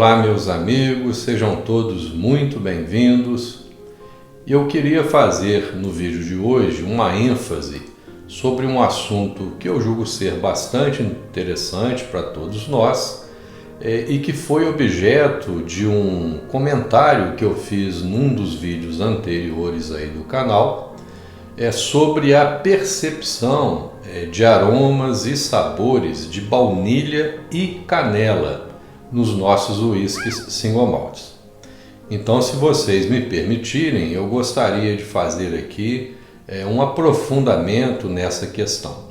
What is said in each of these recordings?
Olá, meus amigos, sejam todos muito bem-vindos. Eu queria fazer no vídeo de hoje uma ênfase sobre um assunto que eu julgo ser bastante interessante para todos nós e que foi objeto de um comentário que eu fiz num dos vídeos anteriores aí do canal, sobre a percepção de aromas e sabores de baunilha e canela nos nossos whiskies single malts. Então, se vocês me permitirem, eu gostaria de fazer aqui um aprofundamento nessa questão.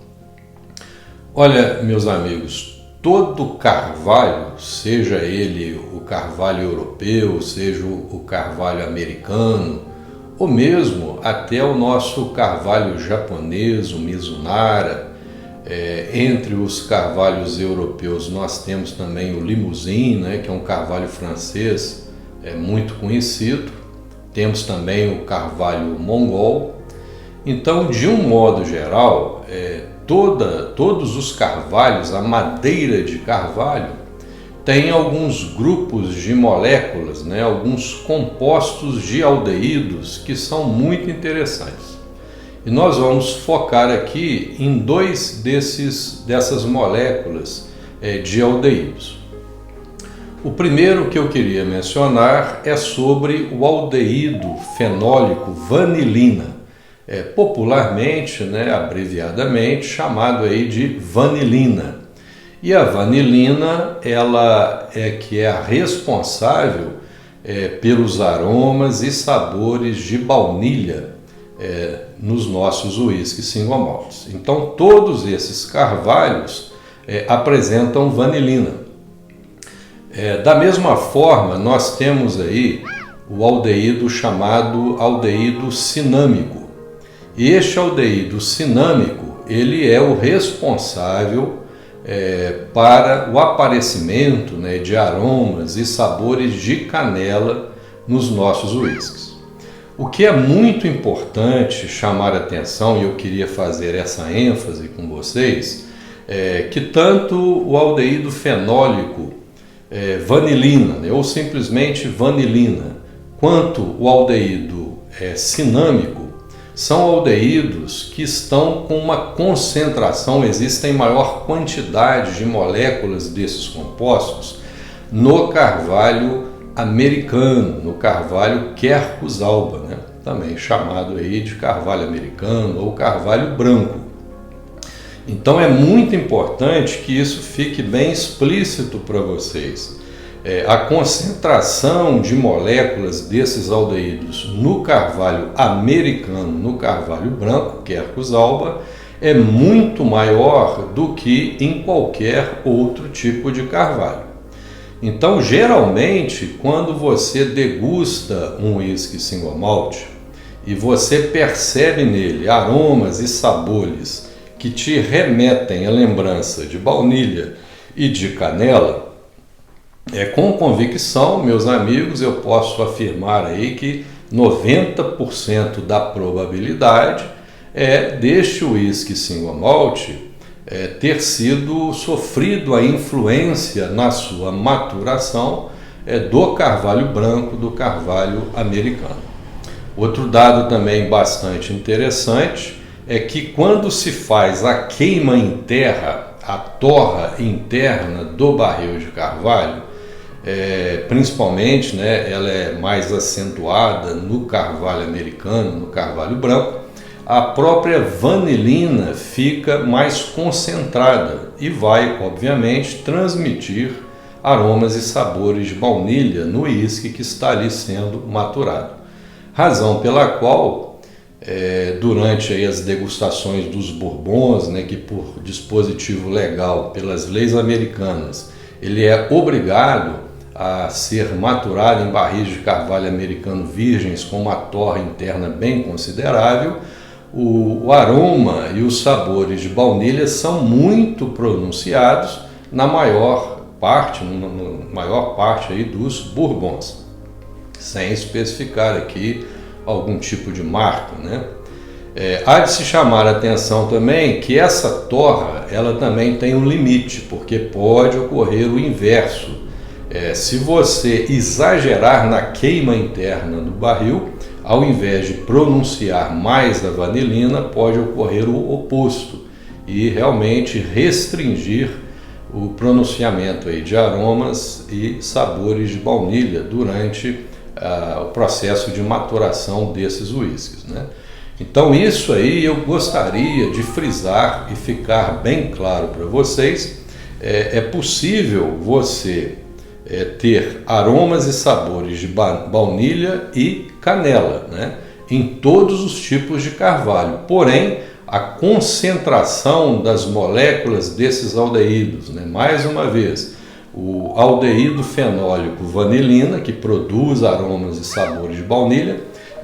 Olha, meus amigos, todo carvalho, seja ele o carvalho europeu, seja o carvalho americano, ou mesmo até o nosso carvalho japonês, o Mizunara, entre os carvalhos europeus nós temos também o Limousin, que é um carvalho francês muito conhecido. Temos também o carvalho mongol. Então, de um modo geral, todos os carvalhos, a madeira de carvalho, tem alguns grupos de moléculas, alguns compostos de aldeídos que são muito interessantes. E nós vamos focar aqui em dois dessas moléculas de aldeídos. O primeiro que eu queria mencionar é sobre o aldeído fenólico vanilina, popularmente, abreviadamente, chamado aí de vanilina. E a vanilina, ela que é a responsável pelos aromas e sabores de baunilha nos nossos whiskies single malts. Então, todos esses carvalhos apresentam vanilina. Da mesma forma, nós temos aí o aldeído chamado aldeído cinâmico. E este aldeído cinâmico, ele é o responsável para o aparecimento de aromas e sabores de canela nos nossos whiskies. O que é muito importante chamar a atenção, e eu queria fazer essa ênfase com vocês, é que tanto o aldeído fenólico vanilina, ou simplesmente vanilina, quanto o aldeído cinâmico, são aldeídos que estão com uma concentração, existem maior quantidade de moléculas desses compostos no carvalho americano, no carvalho Quercus alba, também chamado aí de carvalho americano ou carvalho branco. Então é muito importante que isso fique bem explícito para vocês. A concentração de moléculas desses aldeídos no carvalho americano, no carvalho branco, Quercus alba, é muito maior do que em qualquer outro tipo de carvalho. Então, geralmente, quando você degusta um whisky single malt e você percebe nele aromas e sabores que te remetem à lembrança de baunilha e de canela, com convicção, meus amigos, eu posso afirmar aí que 90% da probabilidade deste whisky single malt ter sofrido a influência na sua maturação do carvalho branco, do carvalho americano. Outro dado também bastante interessante é que quando se faz a queima em terra, a torra interna do barril de carvalho, principalmente, ela é mais acentuada no carvalho americano, no carvalho branco, a própria vanilina fica mais concentrada e vai, obviamente, transmitir aromas e sabores de baunilha no uísque que está ali sendo maturado. Razão pela qual, durante aí as degustações dos bourbons, que por dispositivo legal, pelas leis americanas, ele é obrigado a ser maturado em barris de carvalho americano virgens com uma torra interna bem considerável, o aroma e os sabores de baunilha são muito pronunciados na maior parte aí dos bourbons, sem especificar aqui algum tipo de marca, Há de se chamar a atenção também que essa torra ela também tem um limite, porque pode ocorrer o inverso, Se você exagerar na queima interna do barril, ao invés de pronunciar mais a vanilina, pode ocorrer o oposto e realmente restringir o pronunciamento aí de aromas e sabores de baunilha durante o processo de maturação desses uísques, né? Então isso aí eu gostaria de frisar e ficar bem claro para vocês. É possível você ter aromas e sabores de baunilha e canela, né, em todos os tipos de carvalho, porém a concentração das moléculas desses aldeídos, né, mais uma vez, o aldeído fenólico vanilina, que produz aromas e sabores de baunilha,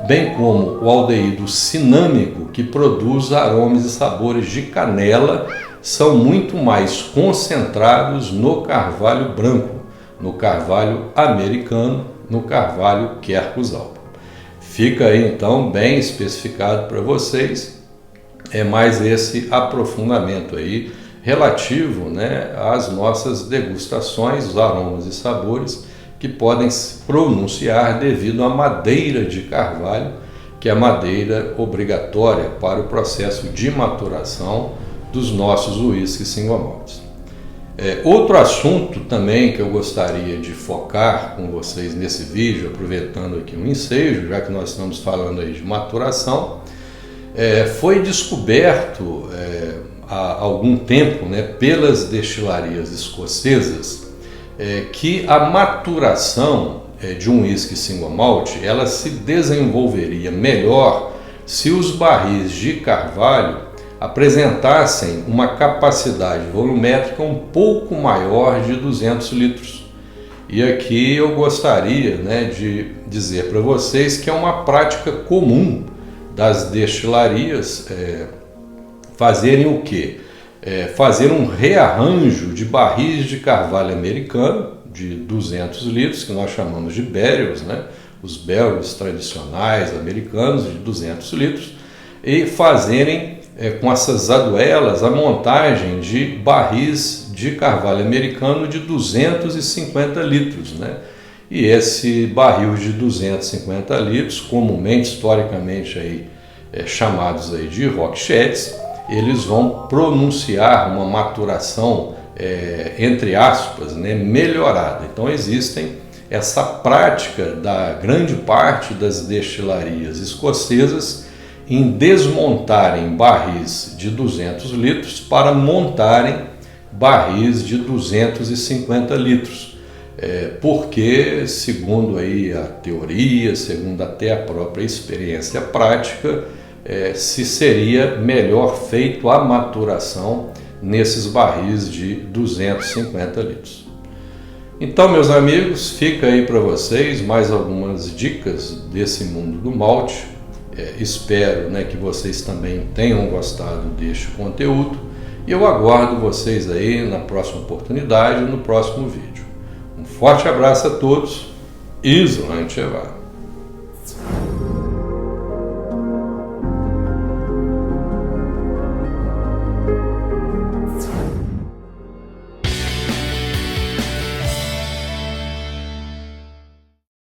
bem como o aldeído cinâmico, que produz aromas e sabores de canela, são muito mais concentrados no carvalho branco, no carvalho americano, no carvalho Quercus alba. Fica aí então bem especificado para vocês, mais esse aprofundamento aí relativo, né, às nossas degustações, os aromas e sabores que podem se pronunciar devido à madeira de carvalho, que é a madeira obrigatória para o processo de maturação dos nossos uísques single malts. Outro assunto também que eu gostaria de focar com vocês nesse vídeo, aproveitando aqui um ensejo, já que nós estamos falando aí de maturação, foi descoberto há algum tempo, né, pelas destilarias escocesas, que a maturação de um uísque single malt, ela se desenvolveria melhor se os barris de carvalho apresentassem uma capacidade volumétrica um pouco maior de 200 litros. E aqui eu gostaria, né, de dizer para vocês que é uma prática comum das destilarias fazerem o quê? Fazer um rearranjo de barris de carvalho americano de 200 litros, que nós chamamos de barrels, né? Os barrels tradicionais americanos de 200 litros, e fazerem com essas aduelas a montagem de barris de carvalho americano de 250 litros, né? E esse barril de 250 litros, comumente, historicamente, aí, chamados aí de roquettes, eles vão pronunciar uma maturação, entre aspas, né, melhorada. Então existem essa prática da grande parte das destilarias escocesas em desmontarem barris de 200 litros para montarem barris de 250 litros. Porque, segundo aí a teoria, segundo até a própria experiência prática, se seria melhor feito a maturação nesses barris de 250 litros. Então, meus amigos, fica aí para vocês mais algumas dicas desse mundo do malte. Espero, né, que vocês também tenham gostado deste conteúdo e eu aguardo vocês aí na próxima oportunidade, no próximo vídeo. Um forte abraço a todos e Slán Čeva.